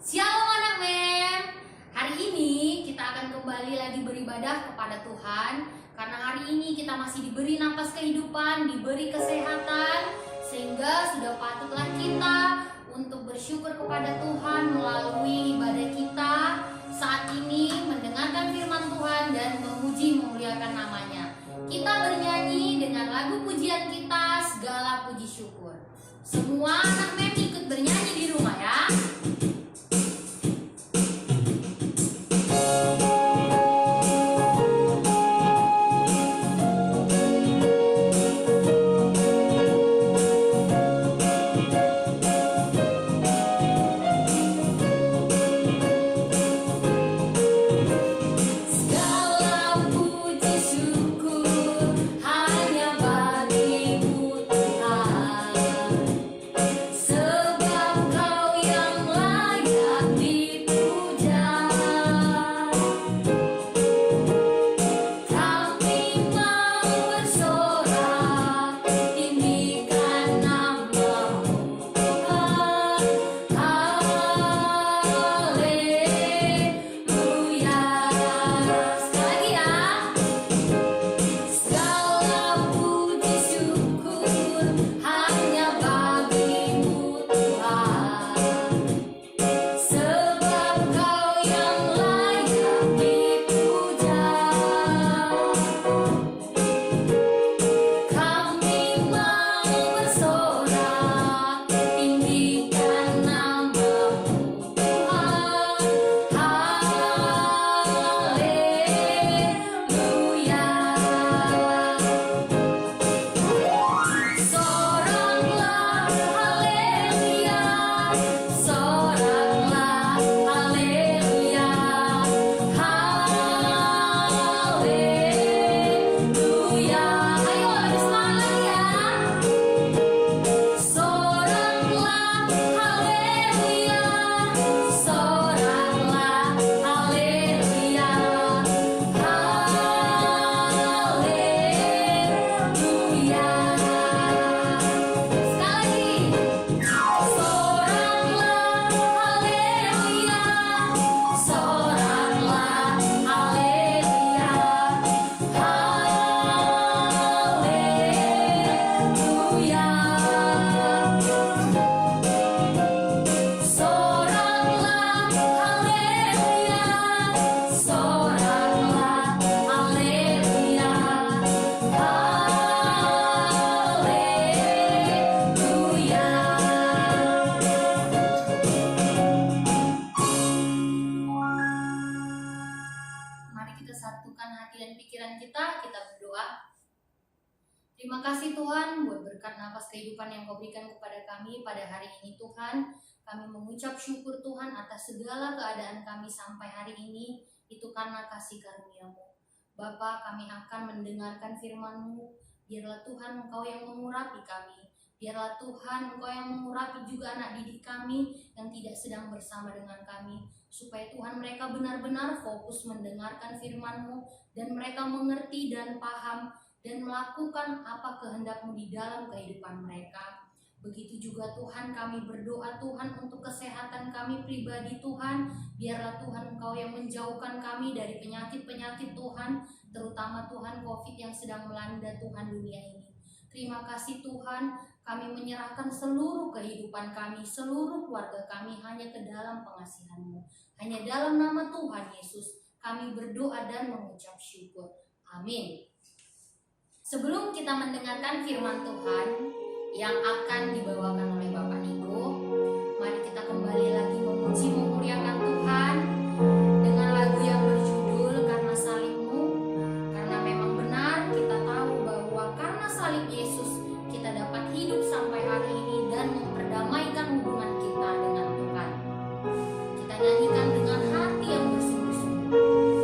Shalom anak mem. Hari ini kita akan kembali lagi beribadah kepada Tuhan. Karena hari ini kita masih diberi napas kehidupan, diberi kesehatan, sehingga sudah patutlah kita untuk bersyukur kepada Tuhan melalui ibadah kita saat ini, mendengarkan firman Tuhan dan memuji memuliakan namanya. Kita bernyanyi dengan lagu pujian kita, segala puji syukur. Semua anak mem ikut bernyanyi di rumah ya. Terima kasih Tuhan buat berkat nafas kehidupan yang Kau berikan kepada kami pada hari ini Tuhan. Kami mengucap syukur Tuhan atas segala keadaan kami sampai hari ini. Itu karena kasih karunia-Mu. Bapa, kami akan mendengarkan firman-Mu. Biarlah Tuhan Engkau yang mengurapi kami. Biarlah Tuhan Engkau yang mengurapi juga anak didik kami yang tidak sedang bersama dengan kami. Supaya Tuhan mereka benar-benar fokus mendengarkan firman-Mu dan mereka mengerti dan paham dan melakukan apa kehendak-Mu di dalam kehidupan mereka. Begitu juga Tuhan kami berdoa Tuhan untuk kesehatan kami pribadi Tuhan. Biarlah Tuhan Engkau yang menjauhkan kami dari penyakit-penyakit Tuhan, terutama Tuhan COVID yang sedang melanda Tuhan dunia ini. Terima kasih Tuhan, kami menyerahkan seluruh kehidupan kami, seluruh keluarga kami hanya ke dalam pengasihan-Mu. Hanya dalam nama Tuhan Yesus kami berdoa dan mengucap syukur. Amin. Sebelum kita mendengarkan firman Tuhan yang akan dibawakan oleh Bapak Niko, mari kita kembali lagi memuji memuliakan Tuhan dengan lagu yang berjudul Karena Salib-Mu. Karena memang benar kita tahu bahwa karena salib Yesus kita dapat hidup sampai hari ini dan memperdamaikan hubungan kita dengan Tuhan. Kita nyanyikan dengan hati yang bersungguh-sungguh.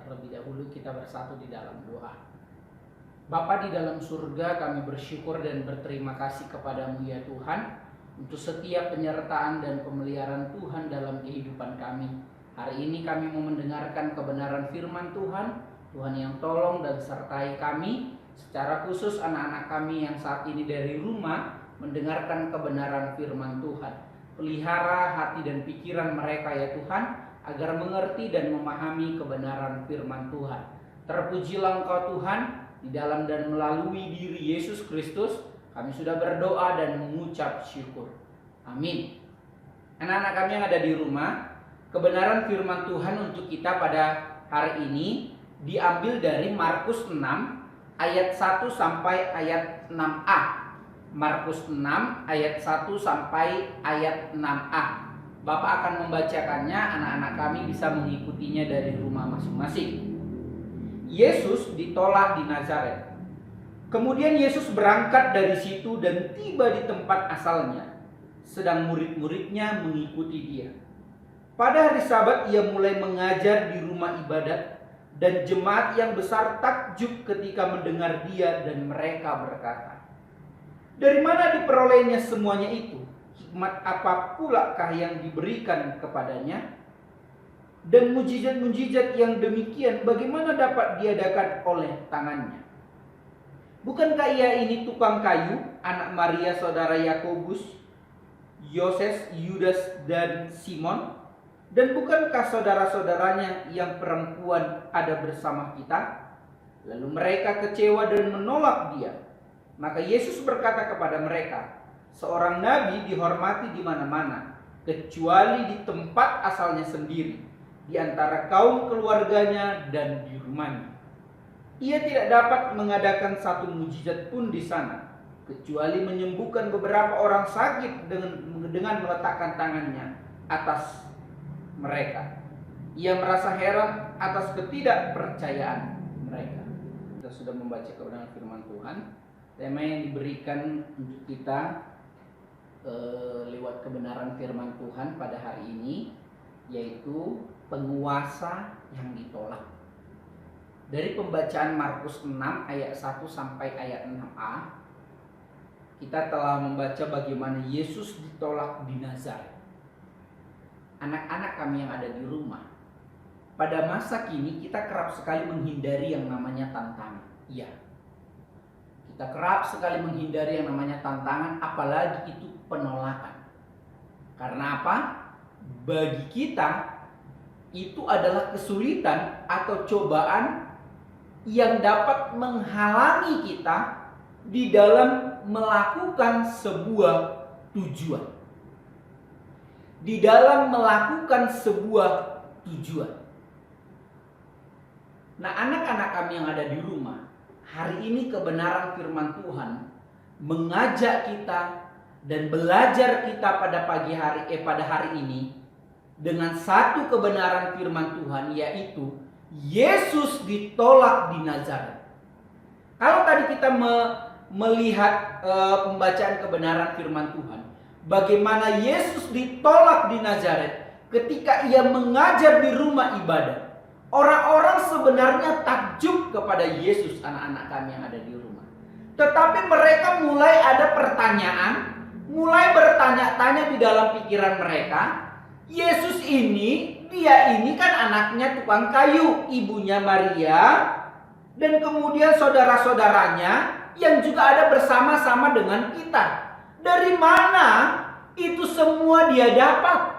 Terlebih dahulu kita bersatu di dalam doa. Bapa di dalam surga, kami bersyukur dan berterima kasih kepadamu ya Tuhan, untuk setiap penyertaan dan pemeliharaan Tuhan dalam kehidupan kami. Hari ini kami mau mendengarkan kebenaran firman Tuhan. Tuhan yang tolong dan sertai kami, secara khusus anak-anak kami yang saat ini dari rumah mendengarkan kebenaran firman Tuhan. Pelihara hati dan pikiran mereka ya Tuhan, agar mengerti dan memahami kebenaran firman Tuhan. Terpujilah Engkau Tuhan, di dalam dan melalui diri Yesus Kristus kami sudah berdoa dan mengucap syukur. Amin. Anak-anak kami yang ada di rumah, kebenaran firman Tuhan untuk kita pada hari ini diambil dari Markus 6 ayat 1 sampai ayat 6a. Markus 6 ayat 1 sampai ayat 6a. Bapak akan membacakannya, anak-anak kami bisa mengikutinya dari rumah masing-masing. Yesus ditolak di Nazaret. Kemudian Yesus berangkat dari situ dan tiba di tempat asalnya, sedang murid-muridnya mengikuti dia. Pada hari Sabat ia mulai mengajar di rumah ibadat, dan jemaat yang besar takjub ketika mendengar dia, dan mereka berkata, "Dari mana diperolehnya semuanya itu? Hikmat apa pula kah yang diberikan kepadanya? Dan mujizat-mujizat yang demikian bagaimana dapat diadakan oleh tangannya? Bukankah ia ini tukang kayu, anak Maria saudara Yakobus, Yoses, Yudas, dan Simon? Dan bukankah saudara-saudaranya yang perempuan ada bersama kita?" Lalu mereka kecewa dan menolak dia. Maka Yesus berkata kepada mereka, "Seorang nabi dihormati di mana-mana, kecuali di tempat asalnya sendiri, di antara kaum keluarganya dan di rumahnya. Ia tidak dapat mengadakan satu mujizat pun di sana, kecuali menyembuhkan beberapa orang sakit dengan meletakkan tangannya atas mereka." Ia merasa heran atas ketidakpercayaan mereka. Kita sudah membaca kebenaran firman Tuhan. Tema yang diberikan untuk kita lewat kebenaran firman Tuhan pada hari ini yaitu penguasa yang ditolak. Dari pembacaan Markus 6 ayat 1 sampai ayat 6a, kita telah membaca bagaimana Yesus ditolak di Nazaret. Anak-anak kami yang ada di rumah, pada masa kini kita kerap sekali menghindari yang namanya tantangan. Iya, kita kerap sekali menghindari yang namanya tantangan, apalagi itu penolakan. Karena apa? Bagi kita itu adalah kesulitan atau cobaan yang dapat menghalangi kita di dalam melakukan sebuah tujuan. Di dalam melakukan sebuah tujuan. Nah, anak-anak kami yang ada di rumah, hari ini kebenaran firman Tuhan mengajak kita dan belajar kita pada hari ini dengan satu kebenaran firman Tuhan, yaitu Yesus ditolak di Nazaret. Kalau tadi kita melihat pembacaan kebenaran firman Tuhan, bagaimana Yesus ditolak di Nazaret ketika ia mengajar di rumah ibadat. Orang-orang sebenarnya takjub kepada Yesus, anak-anak kami yang ada di rumah. Tetapi mereka mulai ada pertanyaan, mulai bertanya-tanya di dalam pikiran mereka, Yesus ini, dia ini kan anaknya tukang kayu, ibunya Maria, dan kemudian saudara-saudaranya yang juga ada bersama-sama dengan kita. Dari mana itu semua dia dapat?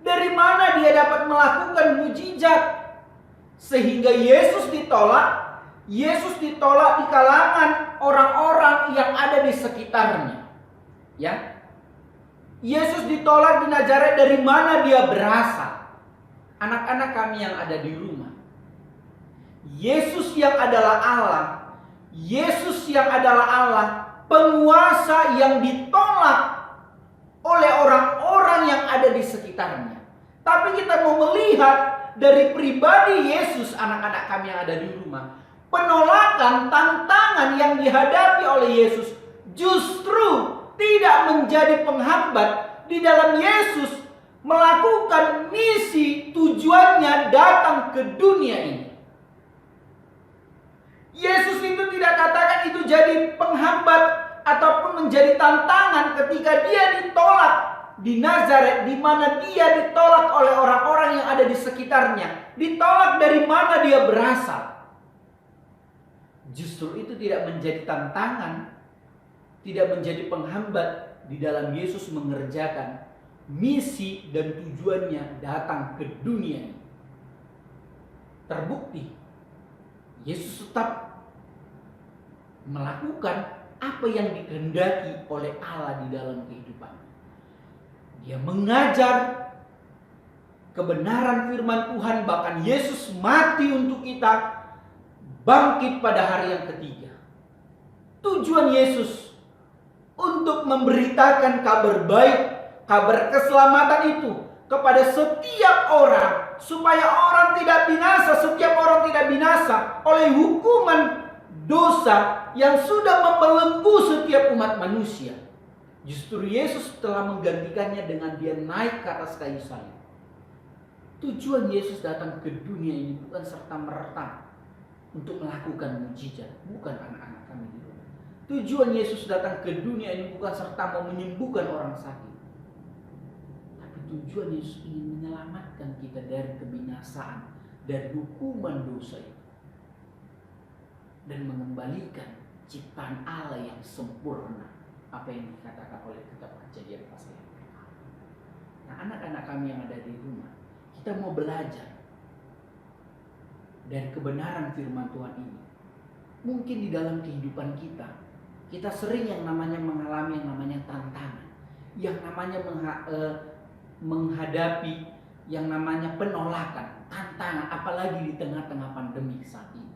Dari mana dia dapat melakukan mujizat? Sehingga Yesus ditolak. Yesus ditolak di kalangan orang-orang yang ada di sekitarnya. Ya. Yesus ditolak di Nazaret. Dari mana dia berasal? Anak-anak kami yang ada di rumah, Yesus yang adalah Allah, Yesus yang adalah Allah, penguasa yang ditolak oleh orang-orang yang ada di sekitarnya. Tapi kita mau melihat dari pribadi Yesus, anak-anak kami yang ada di rumah, penolakan, tantangan yang dihadapi oleh Yesus justru tidak menjadi penghambat di dalam Yesus melakukan misi tujuannya datang ke dunia ini. Yesus itu tidak katakan itu jadi penghambat ataupun menjadi tantangan ketika dia ditolak di Nazaret, di mana dia ditolak oleh orang-orang yang ada di sekitarnya. Ditolak dari mana dia berasal. Justru itu tidak menjadi tantangan, tidak menjadi penghambat di dalam Yesus mengerjakan misi dan tujuannya datang ke dunia ini. Terbukti Yesus tetap melakukan apa yang dikehendaki oleh Allah di dalam kehidupannya. Dia mengajar kebenaran firman Tuhan, bahkan Yesus mati untuk kita, bangkit pada hari yang ketiga. Tujuan Yesus untuk memberitakan kabar baik, kabar keselamatan itu kepada setiap orang, supaya orang tidak binasa, setiap orang tidak binasa oleh hukuman dosa yang sudah membelenggu setiap umat manusia. Justru Yesus telah menggantikannya dengan dia naik ke atas kayu salib. Tujuan Yesus datang ke dunia ini bukan serta-merta untuk melakukan mujizat, bukan anak-anak kami di rumah. Tujuan Yesus datang ke dunia ini bukan serta mau menyembuhkan orang sakit. Tapi tujuan Yesus ingin menyelamatkan kita dari kebinasaan, dari hukuman dosa itu, dan mengembalikan ciptaan Allah yang sempurna, apa yang dikatakan oleh kitab Kejadian pasal yang pertama. Nah, anak-anak kami yang ada di rumah, kita mau belajar dari kebenaran firman Tuhan ini. Mungkin di dalam kehidupan kita sering yang namanya mengalami yang namanya tantangan, yang namanya menghadapi yang namanya penolakan, tantangan, apalagi di tengah-tengah pandemi saat ini.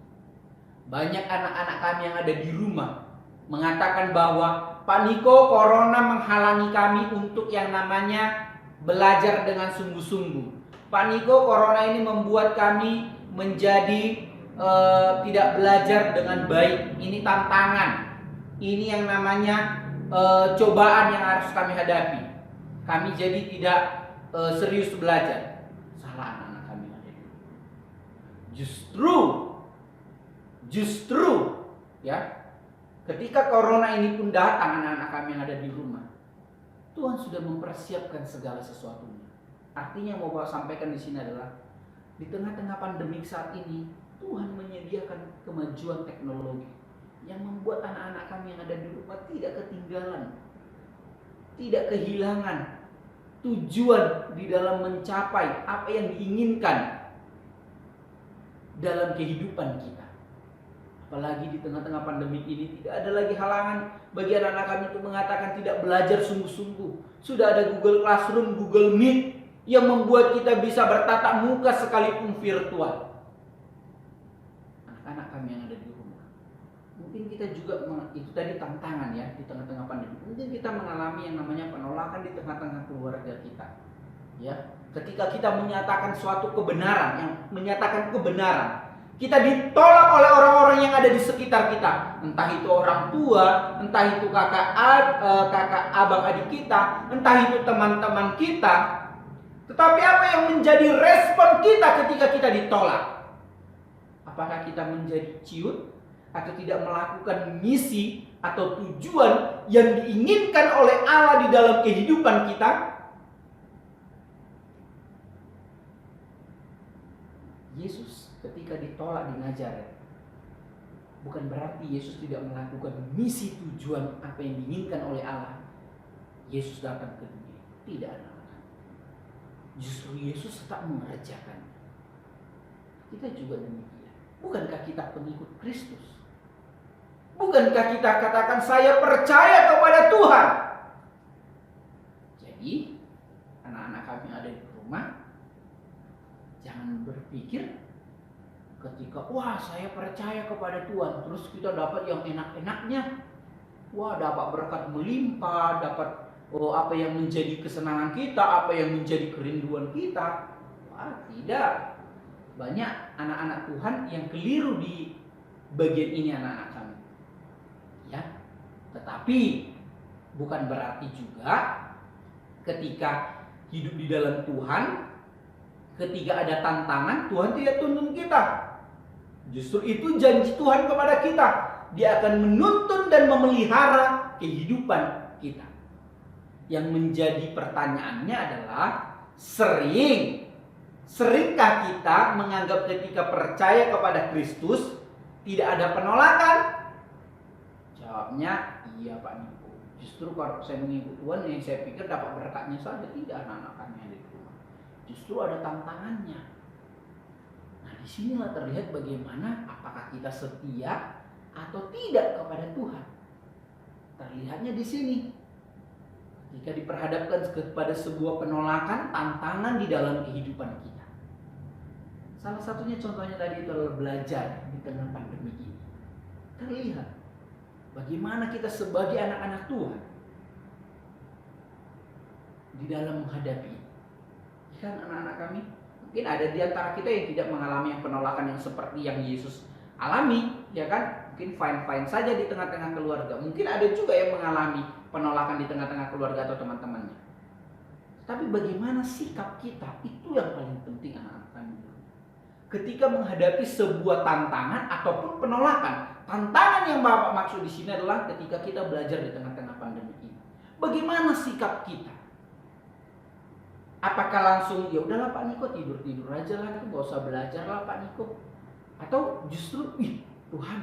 Banyak anak-anak kami yang ada di rumah mengatakan bahwa Pak Niko, corona menghalangi kami untuk yang namanya belajar dengan sungguh-sungguh. Pak Niko, corona ini membuat kami menjadi tidak belajar dengan baik. Ini tantangan. Ini yang namanya cobaan yang harus kami hadapi. Kami jadi tidak serius belajar. Salah anak-anak kami ada di rumah. Justru ya, ketika corona ini pun datang, anak-anak kami yang ada di rumah, Tuhan sudah mempersiapkan segala sesuatunya. Artinya mau bawa sampaikan di sini adalah di tengah-tengah pandemi saat ini, Tuhan menyediakan kemajuan teknologi yang membuat anak-anak kami yang ada di rumah tidak ketinggalan, tidak kehilangan tujuan di dalam mencapai apa yang diinginkan dalam kehidupan kita. Apalagi di tengah-tengah pandemi ini tidak ada lagi halangan bagi anak-anak kami untuk mengatakan tidak belajar sungguh-sungguh. Sudah ada Google Classroom, Google Meet yang membuat kita bisa bertatap muka sekalipun virtual. Anak-anak kami yang ada di rumah, mungkin kita juga itu tadi tantangan ya di tengah-tengah pandemi. Mungkin kita mengalami yang namanya penolakan di tengah-tengah keluarga kita. Ya, ketika kita menyatakan suatu kebenaran, yang menyatakan kebenaran, kita ditolak oleh orang-orang yang ada di sekitar kita. Entah itu orang tua, entah itu kakak abang adik kita, entah itu teman-teman kita. Tetapi apa yang menjadi respon kita ketika kita ditolak? Apakah kita menjadi ciut atau tidak melakukan misi atau tujuan yang diinginkan oleh Allah di dalam kehidupan kita? Yesus ketika ditolak di Nazaret, bukan berarti Yesus tidak melakukan misi tujuan apa yang diinginkan oleh Allah. Yesus datang ke dunia, tidak ada. Justru Yesus tetap mengerjakan. Kita juga demikian. Bukankah kita pengikut Kristus? Bukankah kita katakan saya percaya kepada Tuhan? Jadi anak-anak kami ada di rumah, jangan berpikir ketika wah saya percaya kepada Tuhan, terus kita dapat yang enak-enaknya. Wah, dapat berkat melimpah, dapat apa yang menjadi kesenangan kita, apa yang menjadi kerinduan kita. Wah, tidak. Banyak anak-anak Tuhan yang keliru di bagian ini anak-anak kami. Ya. Tetapi bukan berarti juga ketika hidup di dalam Tuhan, ketika ada tantangan, Tuhan tidak tuntun kita. Justru itu janji Tuhan kepada kita. Dia akan menuntun dan memelihara kehidupan kita. Yang menjadi pertanyaannya adalah, seringkah kita menganggap ketika percaya kepada Kristus tidak ada penolakan? Jawabnya iya Pak Niko. Justru kalau saya mengikut Tuhan, yang saya pikir dapat berkatnya saja, tidak anak-anak kami yang ada di rumah. Justru ada tantangannya. Nah, disinilah terlihat bagaimana apakah kita setia atau tidak kepada Tuhan. Terlihatnya di sini. Jika diperhadapkan kepada sebuah penolakan, tantangan di dalam kehidupan kita. Salah satunya contohnya tadi itu adalah belajar di tengah pandemi ini. Terlihat bagaimana kita sebagai anak-anak Tuhan di dalam menghadapi. Kan anak-anak kami, mungkin ada di antara kita yang tidak mengalami penolakan yang seperti yang Yesus alami, ya kan? Mungkin fine-fine saja di tengah-tengah keluarga. Mungkin ada juga yang mengalami penolakan di tengah-tengah keluarga atau teman-temannya. Tapi bagaimana sikap kita, itu yang paling penting anak-anak kami. Ketika menghadapi sebuah tantangan ataupun penolakan. Tantangan yang Bapak maksud di sini adalah ketika kita belajar di tengah-tengah pandemi ini. Bagaimana sikap kita? Apakah langsung ya udahlah Pak Niko, tidur aja lah, nggak usah belajar lah Pak Niko? Atau justru Tuhan,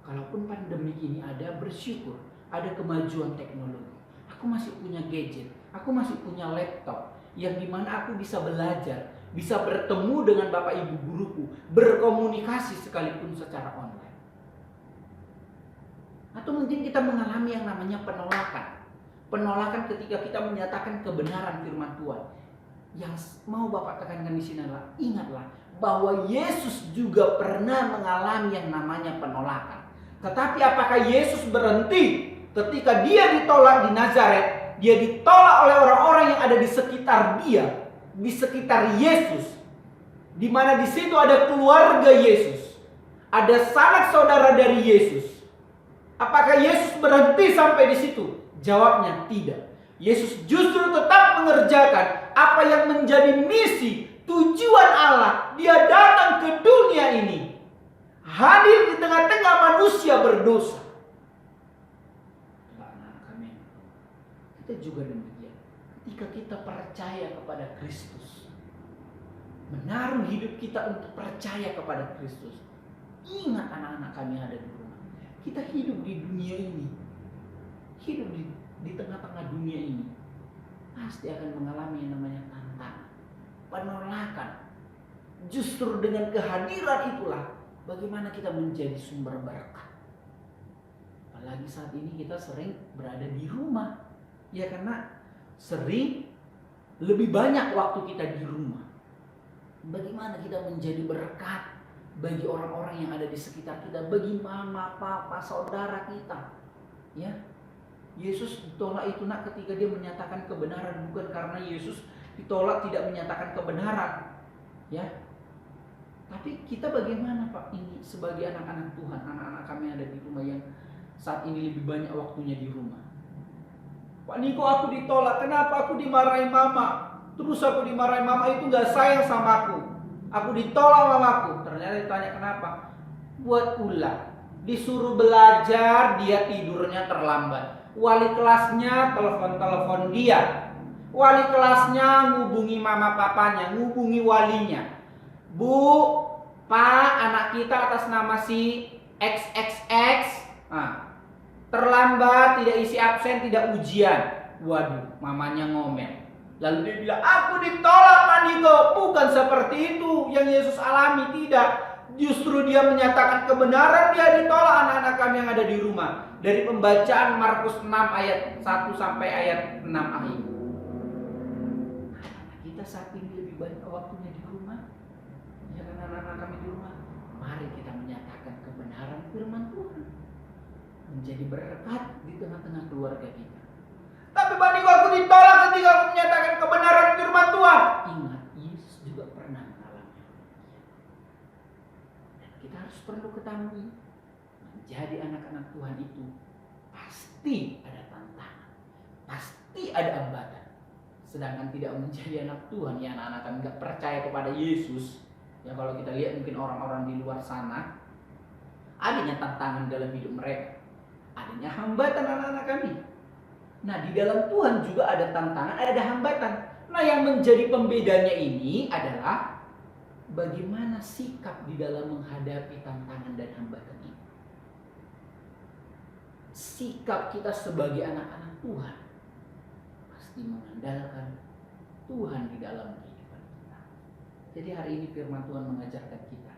kalaupun pandemi ini ada, bersyukur ada kemajuan teknologi. Aku masih punya gadget, aku masih punya laptop yang dimana aku bisa belajar, bisa bertemu dengan Bapak Ibu guruku, berkomunikasi sekalipun secara online. Atau mungkin kita mengalami yang namanya penolakan. Penolakan ketika kita menyatakan kebenaran firman Tuhan. Yang mau Bapak tekankan di sini adalah, ingatlah bahwa Yesus juga pernah mengalami yang namanya penolakan. Tetapi apakah Yesus berhenti ketika dia ditolak di Nazaret? Dia ditolak oleh orang-orang yang ada di sekitar dia, di sekitar Yesus, di mana di situ ada keluarga Yesus, ada sanak saudara dari Yesus. Apakah Yesus berhenti sampai di situ? Jawabnya tidak. Yesus justru tetap mengerjakan apa yang menjadi misi, tujuan Allah. Dia datang ke dunia ini, hadir di tengah-tengah manusia berdosa. Kita juga demikian. Ketika kita percaya kepada Kristus, menaruh hidup kita untuk percaya kepada Kristus. Ingat anak-anak kami yang ada di rumah. Kita hidup di dunia ini, hidup di tengah-tengah dunia ini, pasti akan mengalami yang namanya tantangan, penolakan. Justru dengan kehadiran itulah bagaimana kita menjadi sumber berkat. Apalagi saat ini kita sering berada di rumah. Ya, karena sering lebih banyak waktu kita di rumah. Bagaimana kita menjadi berkat bagi orang-orang yang ada di sekitar kita, bagi mama, papa, saudara kita. Ya, Yesus ditolak itu ketika dia menyatakan kebenaran, bukan karena Yesus ditolak tidak menyatakan kebenaran. Ya, tapi kita bagaimana Pak ini sebagai anak-anak Tuhan, anak-anak kami yang ada di rumah yang saat ini lebih banyak waktunya di rumah. Pak Niko, aku ditolak. Kenapa? Aku dimarahi mama. Terus aku dimarahi mama, itu gak sayang sama aku. Aku ditolak mamaku. Ternyata ditanya kenapa? Buat ulah. Disuruh belajar, dia tidurnya terlambat. Wali kelasnya telepon dia. Wali kelasnya ngubungi mama papanya, ngubungi walinya. Bu, Pak, anak kita atas nama si XXX. Terlambat, tidak isi absen, tidak ujian. Waduh, mamanya ngomel. Lalu dia bilang, aku ditolak Pak Niko. Bukan seperti itu yang Yesus alami, tidak. Justru dia menyatakan kebenaran, dia ditolak anak-anak kami yang ada di rumah. Dari pembacaan Markus 6 ayat 1 sampai ayat 6 akhir. Kita saat ini lebih banyak waktunya di rumah. Ya kan anak-anak kami di rumah. Mari kita menyatakan kebenaran firman Tuhan. Menjadi berkat di tengah-tengah keluarga kita. Tapi Pak Niko, aku ditolak ketika aku menyatakan kebenaran firman Tuhan. Ingat, Yesus juga pernah mengalami. Dan kita harus perlu ketahui, menjadi anak-anak Tuhan itu pasti ada tantangan, pasti ada hambatan. sedangkan tidak menjadi anak Tuhan, ya anak-anak kami nggak percaya kepada Yesus. Ya kalau kita lihat mungkin orang-orang di luar sana, adanya tantangan dalam hidup mereka, adanya hambatan anak-anak kami. Nah di dalam Tuhan juga ada tantangan, ada hambatan. Nah yang menjadi pembedanya ini adalah bagaimana sikap di dalam menghadapi tantangan dan hambatan ini. Sikap kita sebagai anak-anak Tuhan pasti mengandalkan Tuhan di dalam kehidupan kita. Jadi hari ini firman Tuhan mengajarkan kita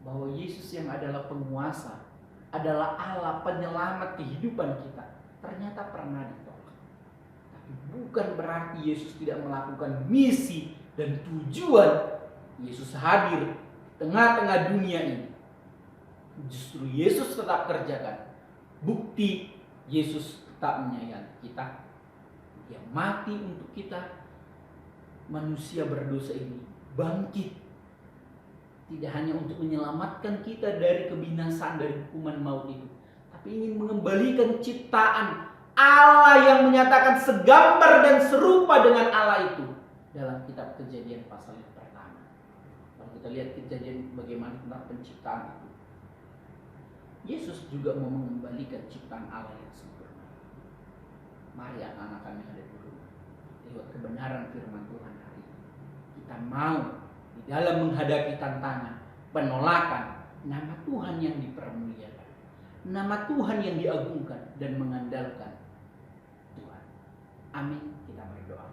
bahwa Yesus yang adalah penguasa, adalah Allah penyelamat kehidupan kita, ternyata pernah ditolak. Tapi bukan berarti Yesus tidak melakukan misi dan tujuan Yesus hadir di tengah-tengah dunia ini. Justru Yesus tetap kerjakan. Bukti Yesus tetap menyayangi kita. Dia mati untuk kita. Manusia berdosa ini bangkit. Tidak hanya untuk menyelamatkan kita dari kebinasaan, dari hukuman maut itu, tapi ingin mengembalikan ciptaan Allah yang menyatakan segambar dan serupa dengan Allah itu dalam kitab Kejadian pasal yang pertama. Kalau kita lihat Kejadian bagaimana tentang penciptaan itu, Yesus juga mau mengembalikan ciptaan Allah yang sempurna. Mari anak-anak kami ada di rumah, lewat kebenaran firman Tuhan hari ini, kita mau di dalam menghadapi tantangan, penolakan, nama Tuhan yang dipermuliakan, nama Tuhan yang diagungkan dan mengandalkan Tuhan. Amin. Kita berdoa.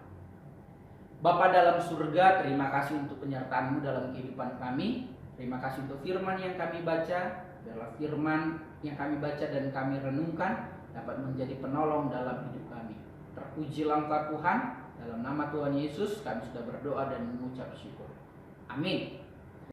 Bapa dalam surga, terima kasih untuk penyertaan-Mu dalam kehidupan kami. Terima kasih untuk firman yang kami baca. Adalah firman yang kami baca dan kami renungkan dapat menjadi penolong dalam hidup kami. Terpujilah Engkau Tuhan. Dalam nama Tuhan Yesus kami sudah berdoa dan mengucap syukur. Amin.